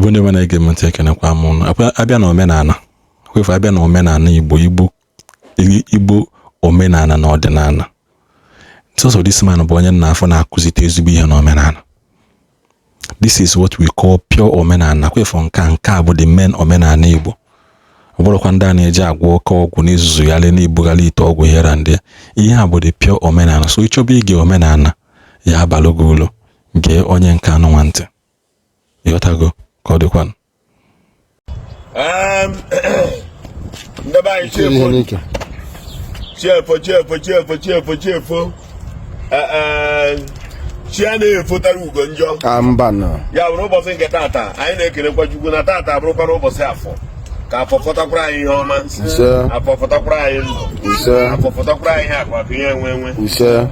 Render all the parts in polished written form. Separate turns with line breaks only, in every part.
Igbo ndị mana ege ntị ekenekwa m unu. Abịa na omenala, kwefu abịa na omenala Igbo omenala na ọdịnala. So this man bụ onye nna afọ na-akụzite ezigbo ihe na omenala. This is what we call pure omenala. Kwefu nke a bụ the main omenala Igbo. Ọ bụrụkwa ndị a na-eji agwọ oke ọgwụ n'izuzu ya le na-ebugharị ite ọgwụ here and there. Ihe a bụ the pure omenala. So ịchọba ige omenala ya abalụ gị ụlọ, gee onye nke anụ nwantị. Ịghọtago ka ọ dịkwanụ.
Ndaba anyị chefo chia na-efotara ugo njọ
mbana
ya bụrụ ụbọchị nke tata anyị na-ekelekwa Chukwu na tata bụrụkwara ụbọchị afọ ka afọ fọtakwara anyị ihe ọma, afọ fọtakwara anyị ndụ, afọ fọtakwara anyị akwa ka ihe enwe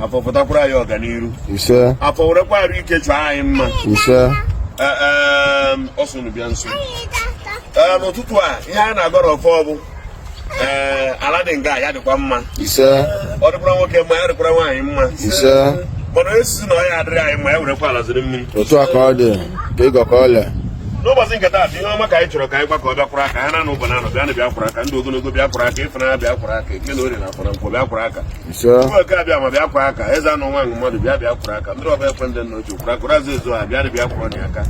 afọ fọtakwara anyị ọganiru, afọ werekwa arụ ike chọọ anyị mma. Ọ sụnụ bịa nso n'ụtụtụ a ihe a na-agọrọ ọfọ bụ ala dị nga ya dịkwa mma, ọ dịkwara nwoke mma, ya dịkwara nwaanyị mma, mana esizi na ọ ya adịrị anyị mma, ya werekwa ala ziri mmiri.
Otu a ka ọ dị ka ịgọ ka ọlịa.
N'ụbọchị nke taata ihe ọma ka anyị chọrọ ka anyị gbakọ bịakwara aka ya na ụba na anọ bịa na bịakwara aka, ndị ogologo bịakwara aka, ịfụnanya bịakwara aka, eke na ori na afọrọ nkwọ bịakwara aka, ụmụoke abịa ma bịakwara aka, eze anụ nwa mmadụ bịakwara aka, ndị ọbịa ekwe ndị nna ochie kwara aka, razi ezo ha bịa na bịakwara ọnya aka,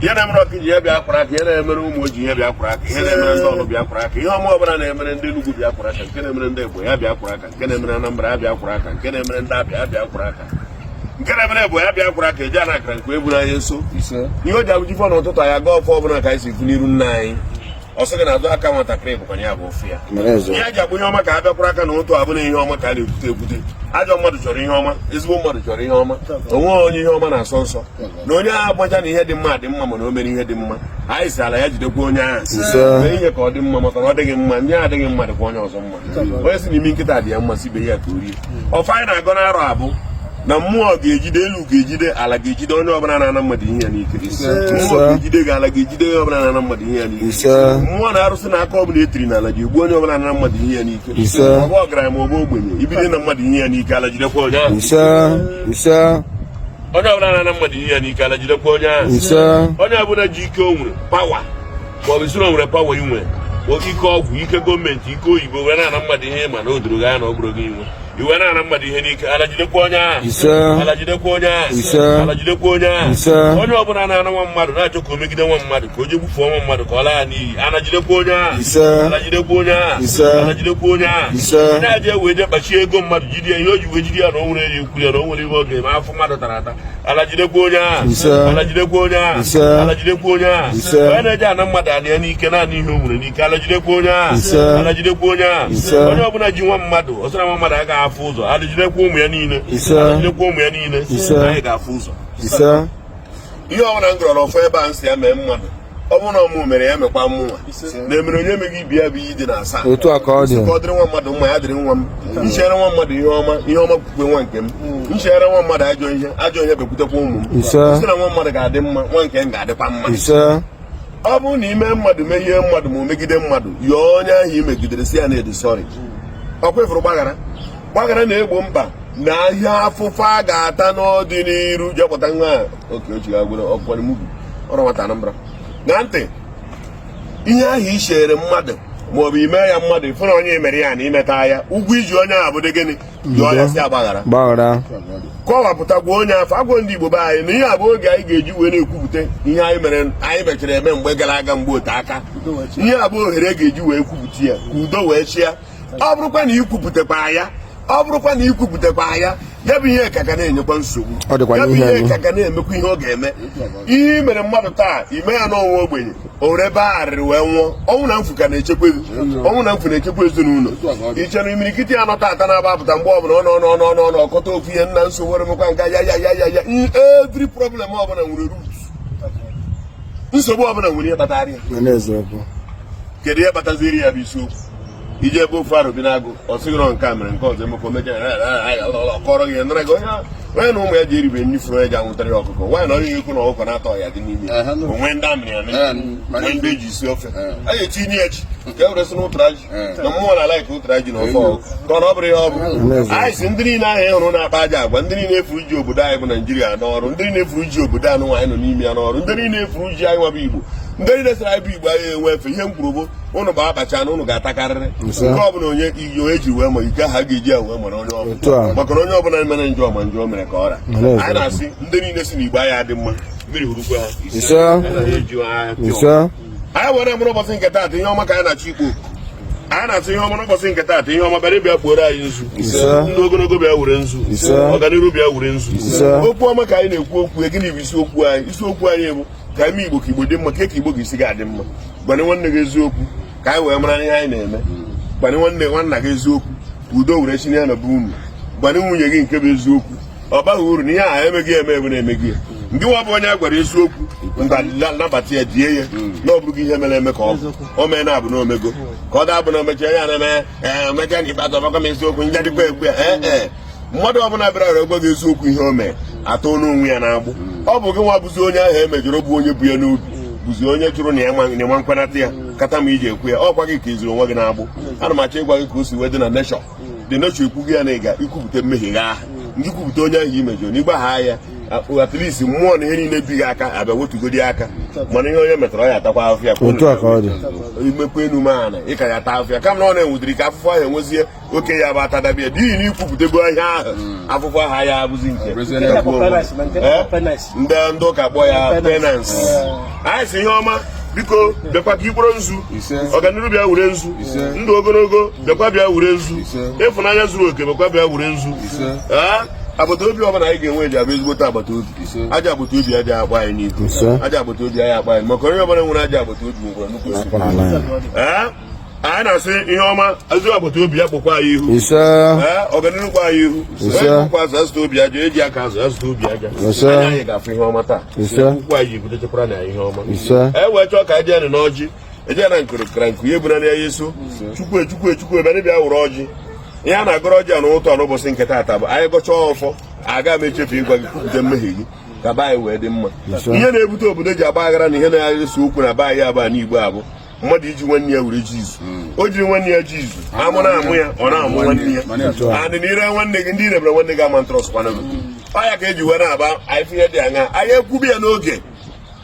ihe na-emere ọkụ ji ihe bịakwara aka, ihe na-emere ụmụ ojii ihe bịakwara aka, ihe na-emere ndị ọlụ bịakwara aka, ihe ọma ọbụla na-emere ndị Enugu bịakwara aka, nke na-emere ndị Igbo ya bịakwara aka, nke na-emere Anambra ya bịakwara aka, nke na-emere ndị Abịa ya bịakwara aka, nke na-emere bụ ya bịakwara aka, eji a na-akara nke ebu n'anya nso ihe o ji abụji fọ n'ụtụtụ anyị aga ọfọ ọbụla ka anyị si fu n'iru nna anyị. Ọ sị gị na azụ aka nwatakịrị bụkwa ya bụ ofu ya. Ihe ji abụ ihe ọma ka a bịakwara aka na otu abụna ihe ọma ka a na-ebute. Ajọ mmadụ chọrọ ihe ọma, ezigbo mmadụ chọrọ ihe ọma, onwe onye ihe ọma na-asọ nsọ na onye agha agbacha na ihe dị mma dị mma mana o mere ihe dị mma, anyị si ala ya jidekwa onye agha mee ihe ka ọ dị mma, maka na ọ dịghị mma ndị adịghị mma dịkwa onye ọzọ mma. Onye si n'ime nkịta dị ya mma si be ya ka o rie. Ọfọ anyị na-agọ n'arọ abụ na mmụọ ga-ejide, elu ga-ejide, ala ga-ejide onye ọbụla na-ana mmadụ ihe ya n'ike. Mmụọ ga-ejide gị, ala ga-ejide onye ọbụla na-ana mmadụ ihe ya n'ike. Mmụọ na arụsị na aka ọbụla etiri n'ala ga-egbu onye ọbụla na-ana mmadụ ihe ya n'ike. Ọ bụ ọgaranya ma ọ bụ ogbenye, ibido na mmadụ ihe ya n'ike, ala jidekwa onye ahụ. Onye ọbụla na-ana mmadụ ihe ya n'ike, ala jidekwa onye ahụ. Onye ọbụla ji ike o nwere pawa ma ọ bụ isi na o nwere pawa inwe ike ọgwụ, ike gọọmenti, ike oyibo wee na-ana mmadụ ihe ma na o doro gị anya na ọ bụrụ gị inwe iwe na-ana mmadụ ihe n'ike, ala jidekwa onye ahụ, ala jidekwa onye ahụ, ala jidekwa onye ahụ. Onye ọbụla na-ana nwa mmadụ na-achọ ka o megide nwa mmadụ, ka o jee gbufuo nwa mmadụ ka ọ laa n'iyi, ala jidekwa onye ahụ, ala jidekwa onye ahụ, ala jidekwa onye ahụ. Onye aja wee je kpachie ego mmadụ, jide ya ihe o ji wee jide ya na o nwere eri ekwu ya na o nwere ihe oge ma afọ mmadụ tara ata, ala jidekwa onye ahụ, ala jidekwa onye ahụ, ala jidekwa onye ahụ. Onye na-eje ana mmadụ ana ya n'ike naanị ihe o nwere n'ike, ala jidekwa onye ahụ, ala jidekwa onye ahụ. Onye ọbụla ji nwa mmadụ ọ sịra nwa mmadụ agaghị afụ ụzọ, ala jidekwa ụmụ ya niile, ala jidekwa ụmụ ya niile, anyị ga-afụ ụzọ. Ihe ọbụla m gụrọrọ ọfọ ebe a nsị ya mee mmadụ, ọ bụrụ na ọmụ mere ya mekwa mmụnwa na-emere onye emeghị ibi ya bụ iyi dị na asaa.
Otu a ka ọ dị.
Ka ọ dịrị nwa mmadụ mma, ya dịrị nwa m. Nchere nwa mmadụ ihe ọma kwukwe nwa nke m. Nchere nwa mmadụ ajọ ihe bekwutekwa ụmụ m. Sị na nwa mmadụ ga-adị mma, nwa nke m ga-adịkwa mma. Ọ bụrụ na ime mmadụ mehie mmadụ ma o megide mmadụ, yọọ onye ahụ imegidere si ya na-edi sọrị. Ọ kwefuru gbaghara na-egbo mkpa na ihe afụfụ a ga-ata n'ọdịnihu. Jepụta nwa oke ochie agwụrụ ọkwara mubi ọrụ nwata Anambra na ntị ihe ahụ i chere mmadụ maọbụ ime ya mmadụ ịfụ na onye mere ya na imeta ya ugwu iji onye ahụ bụ dị gịnị yọọ ya si agbaghara kọwapụtakwa onye afọ. Agwọ ndị Igbo be anyị na ihe a bụ oge anyị ga-eji wee na-ekwupụta ihe anyị mere, anyị mechara eme mgbe gara aga mgbe ote aka. Ihe a bụ ohere ga-eji wee kwupụta ya ka udo wee chịa. Ọ bụrụkwa na ikwupụtakwa ya, ya bụ ihe ka ga na-enyekwa nsogbu, ya bụ ihe ka ga na-emekwa ihe ọ ga-eme. Ihe mere mmadụ taa ime ya n'ọnwa ogbenye o were ebe arịrị wee nwụọ. Ọnwụ na mfu ka na-echekwa ọnwụ na mfu na-echekwa ezinụlọ. Ichere imirikiti ya nọta ata na-abapụta mgbe ọbụla ọ ọkọta ofu ihe nna nsogbu were mekwa nga ya every problem ọbụla nwere root. Nsogbu ọbụla nwere ihe kpatara ya. Kedu ihe kpataziri ya bụ isiokwu? Ije ebe ofu arụ bi n'agụ ọ sịgịrọ nke a mere nke ọzọ emekọ meje kọrọ gị nara gị onye na ụmụ ya ji eribe nri furu eji anwụtara ya ọkụkọ, nwaanyị na onye ekwu na ọkụkọ na-atọ ya dị n'ime onwe ndị amịrị ya onwe ndị eji isi ofe a ga-etinye ya echi ka e were sị n'ụtara ji na mmụọ na alaik ụtara ji na ofe ọkụ ka ọ bụrụ ya ọ bụ. Anyị si ndị niile ahụ ịhụrụ na-akpa aja agwa, ndị niile efuru ji obodo anyị bụ Naijiria n'ọrụ, ndị niile efuru ji obodo anụ nwaanyị nọ n'ime ya n'ọrụ, ndị niile efuru ji anyị nwabụ Igbo ndị niile sara ebe Igbo anyị enwe efe ihe m kwuru bụ ụnụ bụ akpacha na ụnụ ga-atakarịrị nke ọbụla onye eji wee ma ike ha ga-eji ya wee mara onye ọbụla maka na onye ọbụla mere njọ ma njọ mere ka ọra anyị na-asị ndị niile si na Igbo anyị adị mma mmiri hurukwe ha anyị were mụrụ ụbọchị nke taata ihe ọma ka anyị na-achọ ikpo anyị na-atụ ihe ọma n'ụbọchị nke taata ihe ọma bịara bịa kpuoro anyị nzu ndị ogologo bịa wure nzu ọganiru bịa wure nzu okwu ọma ka anyị na-ekwu okwu gịnị bụ isiokwu anyị isiokwu anyị bụ ka ime Igbo ka Igbo dị mma ka Igbo ga-esi ga-adị mma gbanye nwanne gị eziokwu ka anyị wee mara ihe anyị na-eme gbanye nwanna gị eziokwu udo were chi ya na be unu gbanye nwunye gị nke bụ eziokwu ọ baghị uru na ihe aha emeghị eme ebe na-emeghị ya ndị nwa bụ onye a gwara eziokwu mba nabata ya die ya na ọ bụrụghị ihe mere eme ka o mee na abụ na omego ka ọ da-abụ na omechi ya na-eme omecha na ikpeazụ ọgbakọ m eziokwu nje dịkwa ekwe ya mmadụ ọbụla bịara were gwa gị eziokwu ihe o mee atọ n'onwe ya na-agbụ ọ bụ gị nwa bụzi onye ahụ emejọrọ bụ onye bụ ya n'obi bụzi onye jụrụ na ya nwa nkwenata ya kata ma iji ekwe ya ọkwa gị ka iziri onwe gị na-agbụ ana m achọ ịgwa gị ka o si wee dị na neshọn dị neshọn ikwu gị ya na ịga ikwupụta mmehie gị aha ndị kwupụta onye ahụ imejọrọ n'igba ha ya at least mmụọ na ihe niile bighị aka abịa wetugodi aka mana ihe onye metara ọ ya atakwa afịa imekwa enu mana ịka ya ata afịa kama na ọ na-enwudiri ka afụfụ ahụ enwezie oke ya bụ atadabịa n'ihi na ikwupụtago ihe ahụ afụfụ aha ya abụzi nke ndị ụka kpọ ya penance anyị si ihe ọma biko bịakwa ka ikporo nzu ọganiru bịa wure nzu ndụ ogologo bịakwa bịa wure nzu ịfụnanya zuru oke bịakwa bịa wure nzu agbata obi ọbụla anyị ga-enwe eji abụ ezigbote agbata obi aja agbata obi aja agba anyị n'ihu aja agbata obi anyị agba anyị maka onye ọbụla nwere aja agbata obi nwere nnukwu anyị na-asị ihe ọma ezi agbata obi ya kpọkwa anyị ihu ọganiru kwa anyị ihu kwa azụ azụta obi aja eji aka azụ azụta obi aja anya anyị ga-afụ ihe ọma taa ukwu anyị ebutechekwara na ihe ọma wee chọọ ka anyị jee n'ọjị eje na nkụrụkara nkụ ihe bụra na ya yeso chukwu ebe bịa wụrụ ọjị ihe a na-agọrọ ọjị a n'ụtọ n'ụbọchị nke taata bụ anyị gọchaa ọfọ aga m echefu ịgwa gị kwupụta mmehie gị ka be anyị wee dị mma ihe na-ebute obodo ji agba aghara na ihe na-eso okwu na be anyị abụ n'Igbo abụ mmadụ iji nwanne ya were jizu o jiri nwanne ya jizu amụ na-amụ ya ọ na-amụ nwanne ya adị na ire nwanne gị ndị irebere nwanne gị ama ntọrọsịkwana gị ọ ya ka eji wee na-aba anyị finye dị anya anyị ekwubi ya n'oge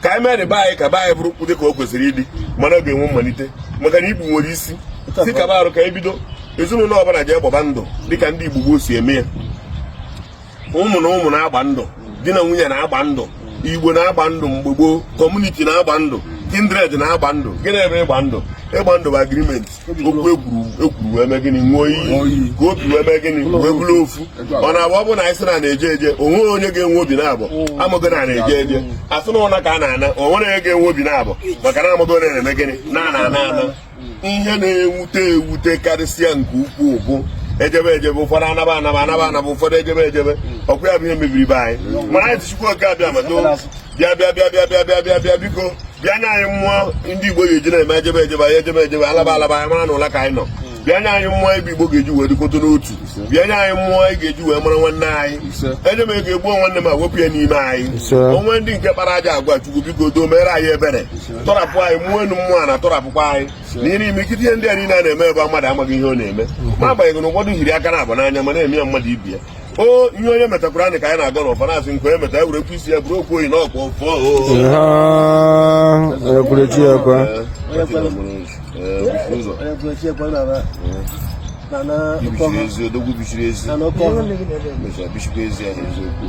ka anyị mere be anyị ka be anyị bụrụ dị ka o kwesịrị ịdị mana ọ ga-enwe mmalite maka na ikpu nwere isi si kaba arụ ka anyị bido ezinụlọ ọbụla jee gbaba ndụ dịka ndị Igbo gboo si eme ya ụmụ na ụmụ na-agba ndụ di na nwunye na-agba ndụ Igbo na-agba ndụ mgbe gboo kọmuniti na-agba ndụ kindred na-agba ndụ gịnị ebe ịgba ndụ bụ agrimenti okwu ekwuru wee mee gịnị nwụọ iyi ka obi wee mee gịnị wee bụrụ ofu ọ na-abụ ọ bụ na anyị sị na na-eje eje onwe onye ga-enwe obi na-abụ amụgo na na-eje eje asị na ụna ka a na-ana onwere onye ga-enwe obi na-abụ maka na amụgo na na-eme gịnị na-ana ihe na-ewute karịsịa nke ukwuu bụ ejebe ụfọdụ anaba ụfọdụ ejebe ọkwa ya bụ ihe mebiri be anyị mana anyị tichukwu oke abịa mato bịa biko bịa nye anyị mmụọ ndị Igbo ga-eji na-eme ejebe alaba anyị mara na ụla ka anyị nọ bịa nye anyị mmụọ ebe Igbo ga-eji wee dịkọta n'otu bịa nye anyị mmụọ anyị ga-eji wee mara nwanne anyị ejebe ga-egbuo nwanne ma wepụ ya n'ime anyị onwe ndị nke kpara aja agwa Chukwu biko doo mere anyị ebere tọrapụ anyị mmụọ enu mmụọ na-atọrapụkwa anyị n'ihe n'ime ikite ihe ndị a niile a na-eme ebe mmadụ amaghị ihe ọ na-eme ma agbanyeghị na ụfọdụ hiri aka na-abụ n'anya ma na-eme ya mmadụ ibi ya ihe onye metakwara anyị ka anyị na-agọ n'ụfa na-asị nke onye meta ewere ekwu isi ya bụrụ okwu oyi na ọkwa odogwu bichiri ezi bishikwa ezi anyị eziokwu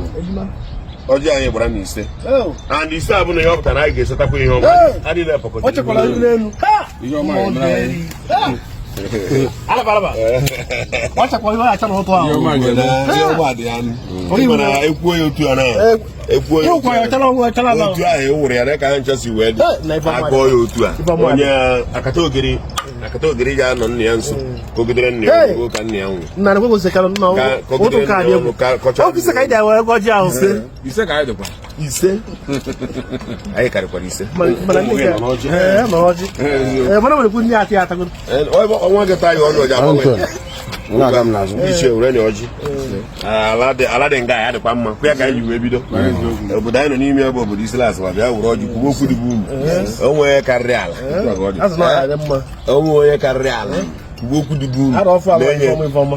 ọjị anyị gbara na ise and ise a bụ na ihe ọ pụtara anyị ga-esetakwa ihe ọma adịghị mana ekwuo ya otu a ekwuo ya otu ahụ e nwere ya na ka ha nchasi wee dị agụọ ya otu a onye akata ogiri ga-anọ nna ya nso ka ogidere nna ya nwụrụ ka nna ya nwụrụ ise anyị karịkwara ise ọnwa gị taa ya ọnụ ọja agbanwe iche ure na ọjị ala dị nga ya dịkwa mma kwa ya ka anyị ji wee bido obodo anyị nọ n'ime ebe obodo isi lasị ma bịa wụrụ ọjị kwuo okwu dị bụ unu onwe onye karịrị ala kwuo okwu dị bụ unu na-enye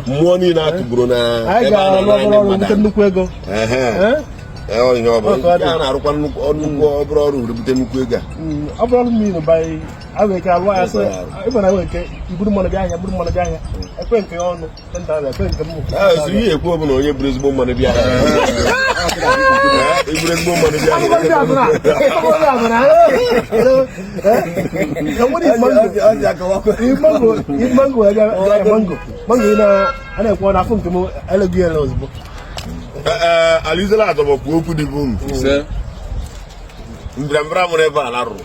mmụọ niile atụgburu na ebe a na-anya mmadụ ihe ọ bụla a na-arụkwa nnukwu ọbụrụ ọrụ rubute nnukwu ego
ọ bụrụ ọrụ mmiri ba a nwere ike alụ ya sị ịbụ na nwere ike iburu mmanụ bịa ahịa buru mmanụ bịa ahịa ekwe nke ọnụ ekwe nke mmụ
so ihe ekwu bụ na onye buru ezigbo mmanụ bịa iburu ezigbo mmanụ bịa
mango a na-ekwe n'afọ nke m eleghị ele ozugbo
alizela atọbọkwu okwu dị bụ mbịrambịra mụrụ ebe ala rụrụ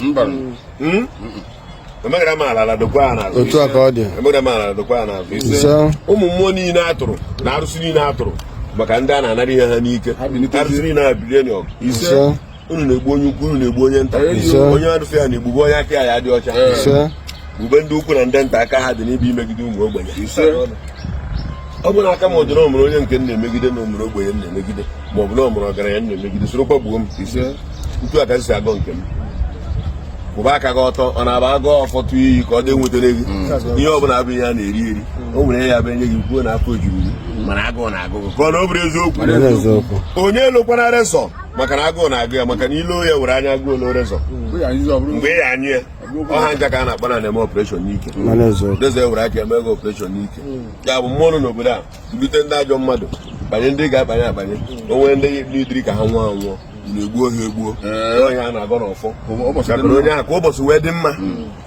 emegara m ala dokwa ya n'azụ
Otu a ka ọ dị.
emegara m ala dokwa ya n'azụ ụmụ mmụọ niile atụrụ na arụsị niile atụrụ maka ndị a na-anara ihe ha n'ike arụsị niile a bilie n'ọgụ unu na-egbu onye ukwu unu na-egbu onye nta onye arụsị ya na-egbugbu onye aka ya dị ọcha ugbe ndị ukwu na ndị nta aka ha dị n'ebe imegide ụmụ ogbenye ọ bụ na aka m ụjọrọ ọmụrụ onye nke m na-emegide na ụmụrụ ogbenye m na-emegide ma ọ bụ na ọmụrụ ọgaranya m na-emegide sorokwa gbuo m ntu aka si agọ nke m kwụba aka gị ọtọ ọ na-aba agụ ọfọtụ iyi ka ọ dị nwetara gị ihe ọ bụla abụ ihe a na-eri eri o nwere ya bụ enye gị kwuo na afọ ojuru gị mana agụụ na-agụ gị ka ọ na ọ bụrụ eziokwu onye elokwana resọ maka na agụụ na-agụ ya maka na ilo ya were anya agụụ olo resọ mgbe ị ya anyụ ya ọha nja ka a na-akpa na-eme ọpreshọn n'ike deze were aka eme ego ọpreshọn n'ike ya bụ mmụọ nọ n'obodo a bulite ndị ajọ mmadụ banye ndị ga-abanye abanye onwe ndị n'idiri ka ha nwụọ anwụọ na-egbuo ha egbuo onye a na-agọ n'ọfọ onye ahụ ka ụbọchị wee dị mma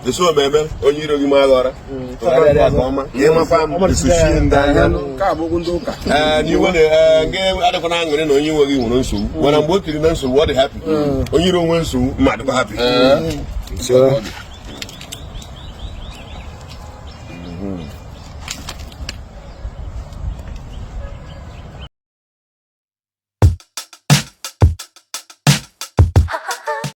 esi omeme onye iro gị ma aghọra tụgharịa ya ka ọma ihe makwa m esochie ndị anya n'iwe nke adịkwa na aṅụrị na onye nwe gị nwere nsogbu mana mgbe o tiri na nsogbu ọ dị hapi onye iro nwe nsogbu mmadụ kwa hapi